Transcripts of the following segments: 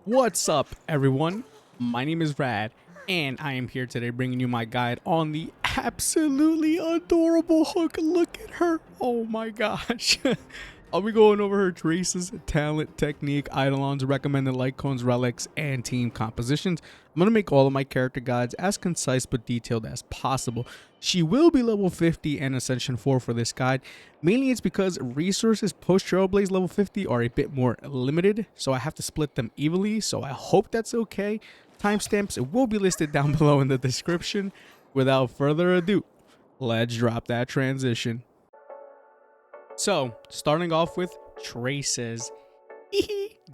What's up, everyone? My name is Rad, and I am here today bringing you my guide on the absolutely adorable Hook. Look at her. Oh my gosh. I'll be going over her traces, talent, technique, Eidolons, recommended light cones, relics, and team compositions. I'm going to make all of my character guides as concise but detailed as possible. She will be level 50 and Ascension 4 for this guide. Mainly it's because resources post Trailblaze level 50 are a bit more limited, so I have to split them evenly, so I hope that's okay. Timestamps will be listed down below in the description. Without further ado, let's drop that transition. So, starting off with traces.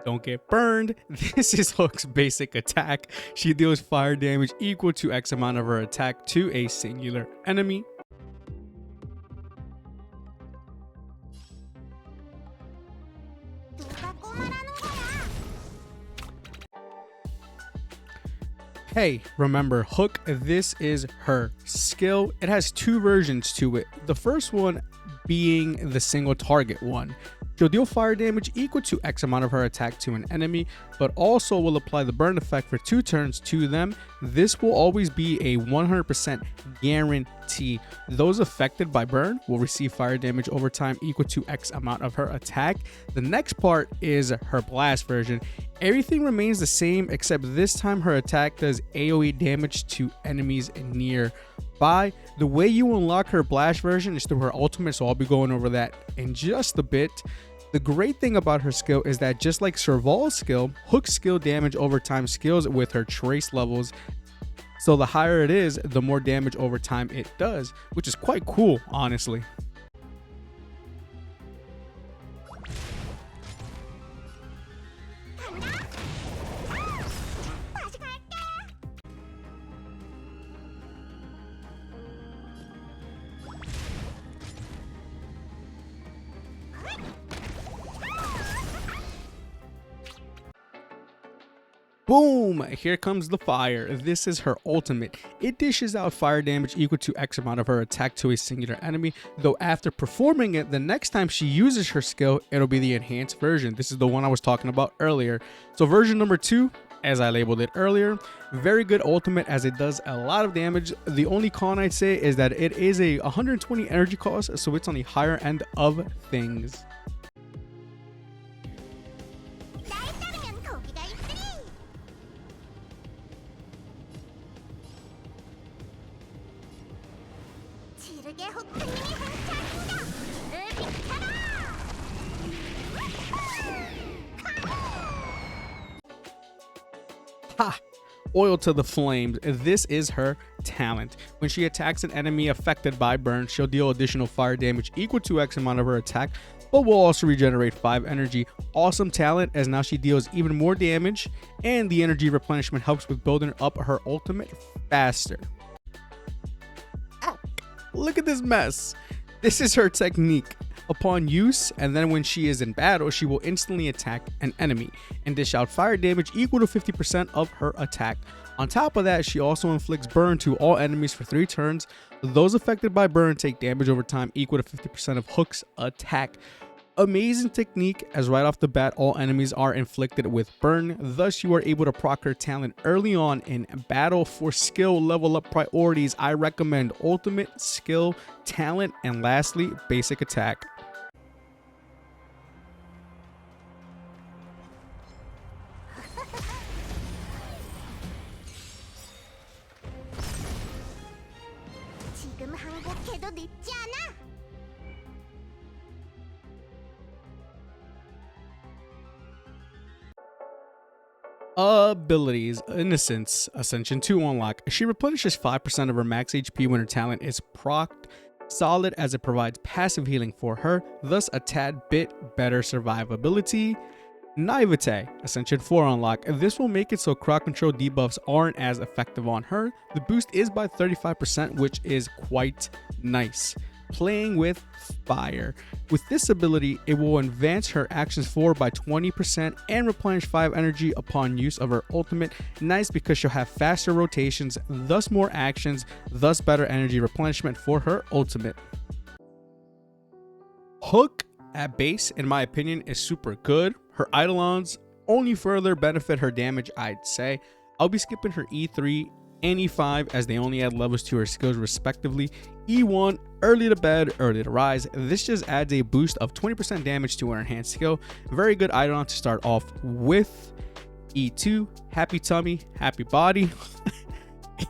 Don't get burned. This is Hook's basic attack. She deals fire damage equal to X amount of her attack to a singular enemy. Hey, remember Hook, this is her skill. It has two versions to it. The first one being the single target one. She'll deal fire damage equal to X amount of her attack to an enemy, but also will apply the burn effect for 2 turns to them. This will always be a 100% guarantee. Those affected by burn will receive fire damage over time equal to X amount of her attack. The next part is her blast version. Everything remains the same except this time her attack does AoE damage to enemies nearby. The way you unlock her blast version is through her ultimate, so I'll be going over that in just a bit. The great thing about her skill is that just like Serval's skill, Hook's skill damage over time scales with her trace levels. So the higher it is, the more damage over time it does, which is quite cool, honestly. Boom! Here comes the fire. This is her ultimate. It dishes out fire damage equal to X amount of her attack to a singular enemy, though after performing it, the next time she uses her skill, it'll be the enhanced version. This is the one I was talking about earlier. So version number 2, as I labeled it earlier, very good ultimate as it does a lot of damage. The only con I'd say is that it is a 120 energy cost, so it's on the higher end of things. Ha! Oil to the flames. This is her talent. When she attacks an enemy affected by burn, she'll deal additional fire damage equal to X amount of her attack, but will also regenerate 5 energy. Awesome talent, as now she deals even more damage, and the energy replenishment helps with building up her ultimate faster. Ow. Look at this mess. This is her technique. Upon use, and then when she is in battle, she will instantly attack an enemy and dish out fire damage equal to 50% of her attack. On top of that, she also inflicts burn to all enemies for 3 turns. Those affected by burn take damage over time equal to 50% of Hook's attack. Amazing technique, as right off the bat all enemies are inflicted with burn, thus you are able to proc her talent early on in battle. For skill level up priorities, I recommend ultimate, skill, talent, and lastly basic attack. Abilities. Innocence, Ascension 2 unlock. She replenishes 5% of her max HP when her talent is procced. Solid, as it provides passive healing for her, thus a tad bit better survivability. Naivete, Ascension 4 unlock. This will make it so crowd control debuffs aren't as effective on her. The boost is by 35%, which is quite nice. Playing with fire. With this ability, it will advance her actions forward by 20% and replenish 5 energy upon use of her ultimate. Nice because she'll have faster rotations, thus more actions, thus better energy replenishment for her ultimate. Hook at base, in my opinion, is super good. Her Eidolons only further benefit her damage, I'd say. I'll be skipping her E3 and E5 as they only add levels to her skills respectively. E1, early to bed, early to rise. This just adds a boost of 20% damage to her enhanced skill. Very good Eidolon to start off with. E2, happy tummy, happy body.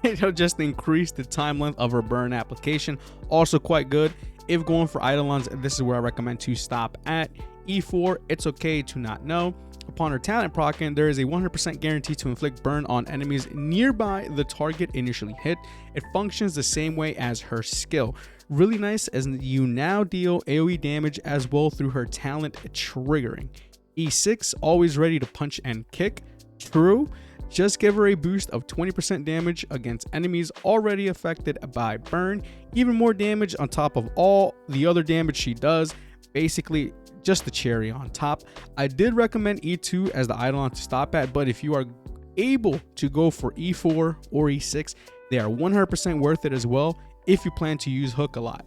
It'll just increase the time length of her burn application. Also quite good. If going for Eidolons, this is where I recommend to stop at. E4, it's okay to not know. Upon her talent proccing, there is a 100% guarantee to inflict burn on enemies nearby the target initially hit. It functions the same way as her skill. Really nice, as you now deal AoE damage as well through her talent triggering. E6, always ready to punch and kick. True. Just give her a boost of 20% damage against enemies already affected by burn. Even more damage on top of all the other damage she does. Basically, just the cherry on top. I did recommend E2 as the Eidolon to stop at, but if you are able to go for E4 or E6, they are 100% worth it as well if you plan to use Hook a lot.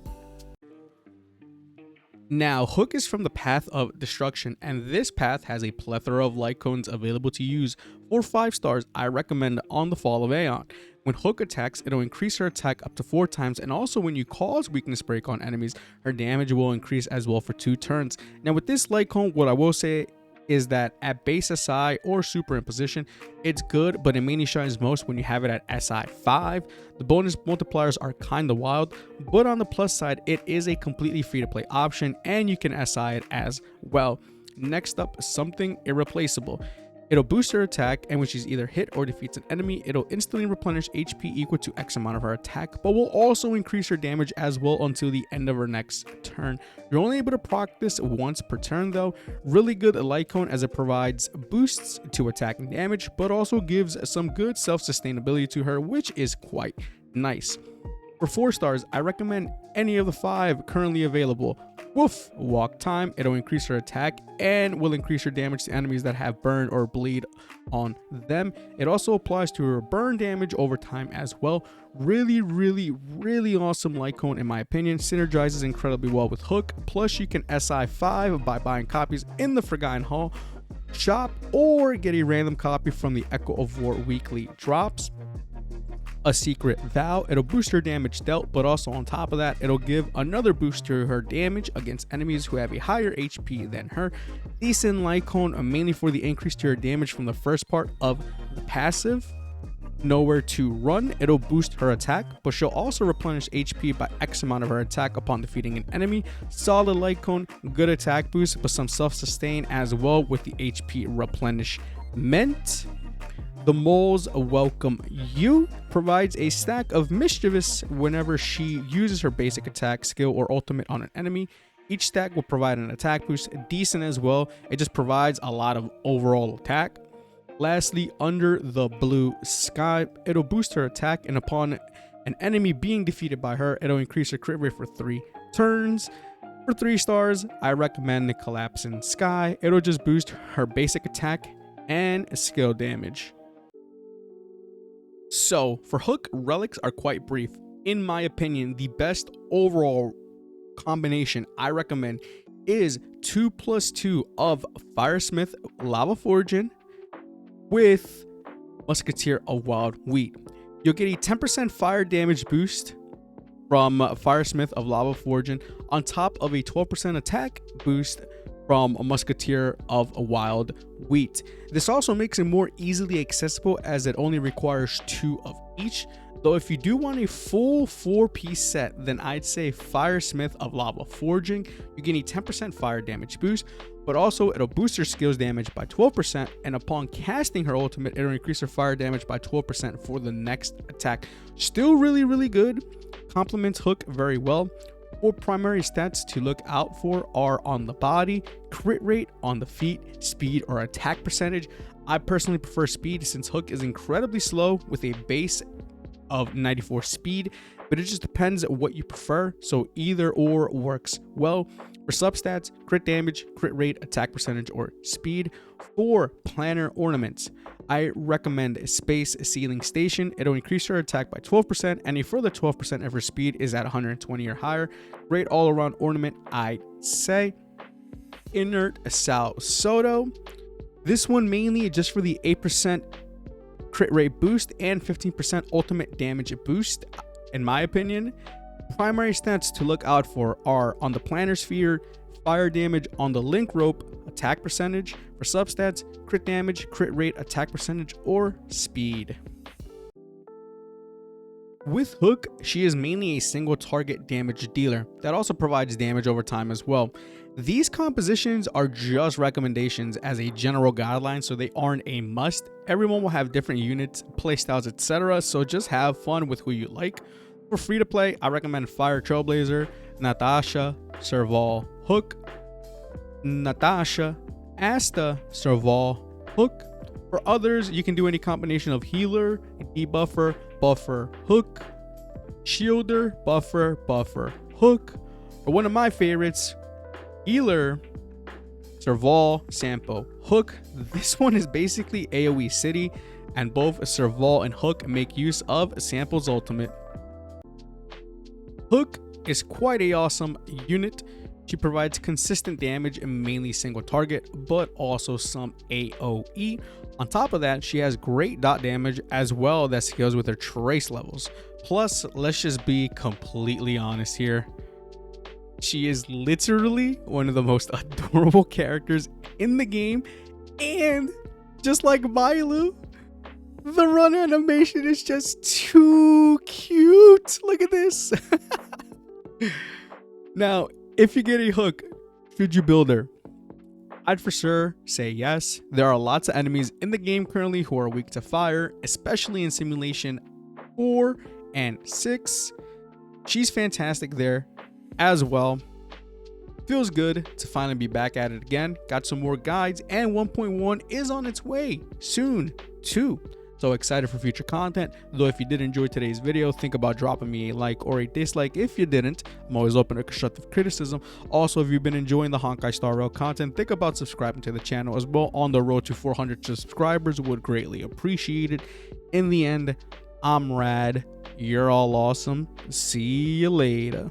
Now, Hook is from the Path of Destruction, and this path has a plethora of light cones available to use. For 5 stars, I recommend on the Fall of Aeon. When Hook attacks, it'll increase her attack up to 4 times, and also when you cause weakness break on enemies, her damage will increase as well for 2 turns. Now with this light cone, what I will say is that at base SI or super imposition, it's good, but it mainly shines most when you have it at SI 5. The bonus multipliers are kinda wild, but on the plus side, it is a completely free to play option and you can SI it as well. Next up, something irreplaceable. It'll boost her attack, and when she's either hit or defeats an enemy, it'll instantly replenish HP equal to X amount of her attack, but will also increase her damage as well until the end of her next turn. You're only able to proc this once per turn though. Really good light cone as it provides boosts to attack and damage, but also gives some good self-sustainability to her, which is quite nice. For 4 stars, I recommend any of the 5 currently available. Woof, walk time, it'll increase her attack and will increase her damage to enemies that have burn or bleed on them. It also applies to her burn damage over time as well. Really awesome light cone in my opinion. Synergizes incredibly well with Hook. Plus you can SI 5 by buying copies in the Forgotten Hall shop or get a random copy from the Echo of War weekly drops. A secret vow, it'll boost her damage dealt, but also on top of that, it'll give another boost to her damage against enemies who have a higher HP than her. Decent light cone, mainly for the increase to her damage from the first part of the passive. Nowhere to run, it'll boost her attack, but she'll also replenish HP by X amount of her attack upon defeating an enemy. Solid light cone, good attack boost, but some self-sustain as well with the HP replenishment. The Moles Welcome You provides a stack of mischievous whenever she uses her basic attack, skill, or ultimate on an enemy. Each stack will provide an attack boost, decent as well. It just provides a lot of overall attack. Lastly, Under the Blue Sky, it'll boost her attack, and upon an enemy being defeated by her, it'll increase her crit rate for 3 turns. For 3 stars, I recommend the Collapsing Sky. It'll just boost her basic attack and skill damage. So for Hook, relics are quite brief. In my opinion, the best overall combination I recommend is 2+2 of Firesmith Lava Forging with Musketeer of Wild Wheat. You'll get a 10% fire damage boost from Firesmith of Lava Forging on top of a 12% attack boost from a Musketeer of Wild Wheat. This also makes it more easily accessible as it only requires 2 of each. Though if you do want a full 4-piece set, then I'd say Firesmith of Lava Forging. You get a 10% fire damage boost, but also it'll boost her skills damage by 12%, and upon casting her ultimate, it'll increase her fire damage by 12% for the next attack. Still really good. Complements Hook very well. 4 primary stats to look out for are on the body, crit rate, on the feet, speed, or attack percentage. I personally prefer speed since Hook is incredibly slow with a base of 94 speed, but it just depends what you prefer, so either or works well. For substats, crit damage, crit rate, attack percentage, or speed. For planner ornaments, I recommend Space Sealing Station. It'll increase her attack by 12%, and a further 12% if her speed is at 120 or higher. Great all-around ornament, I'd say. Inert Sal Soto. This one mainly just for the 8% crit rate boost and 15% ultimate damage boost. In my opinion, primary stats to look out for are on the planar sphere, fire damage on the link rope, attack percentage. For substats, crit damage, crit rate, attack percentage, or speed. With Hook, she is mainly a single target damage dealer that also provides damage over time as well. These compositions are just recommendations as a general guideline, so they aren't a must. Everyone will have different units, playstyles, etc. So just have fun with who you like. For free to play, I recommend Fire Trailblazer, Natasha, Serval, Hook, Natasha, Asta, Serval, Hook. For others, you can do any combination of healer, debuffer, buffer, hook, shielder, buffer, buffer, hook. Or one of my favorites, healer, Serval, Sampo, hook. This one is basically AoE City, and both Serval and Hook make use of Sampo's ultimate. Hook is quite a awesome unit. She provides consistent damage and mainly single target, but also some AoE. On top of that, she has great dot damage as well that scales with her trace levels. Plus, let's just be completely honest here. She is literally one of the most adorable characters in the game, and just like Bailu, the run animation is just too cute. Look at this. Now, if you get a Hook, should you build her? I'd for sure say yes. There are lots of enemies in the game currently who are weak to fire, especially in Simulation 4 and 6. She's fantastic there as well. Feels good to finally be back at it again. Got some more guides, and 1.1 is on its way soon too. So excited for future content. Though if you did enjoy today's video, think about dropping me a like or a dislike. If you didn't, I'm always open to constructive criticism. Also, if you've been enjoying the Honkai Star Rail content, think about subscribing to the channel as well. On the road to 400 subscribers, would greatly appreciate it. In the end, I'm Rad. You're all awesome. See you later.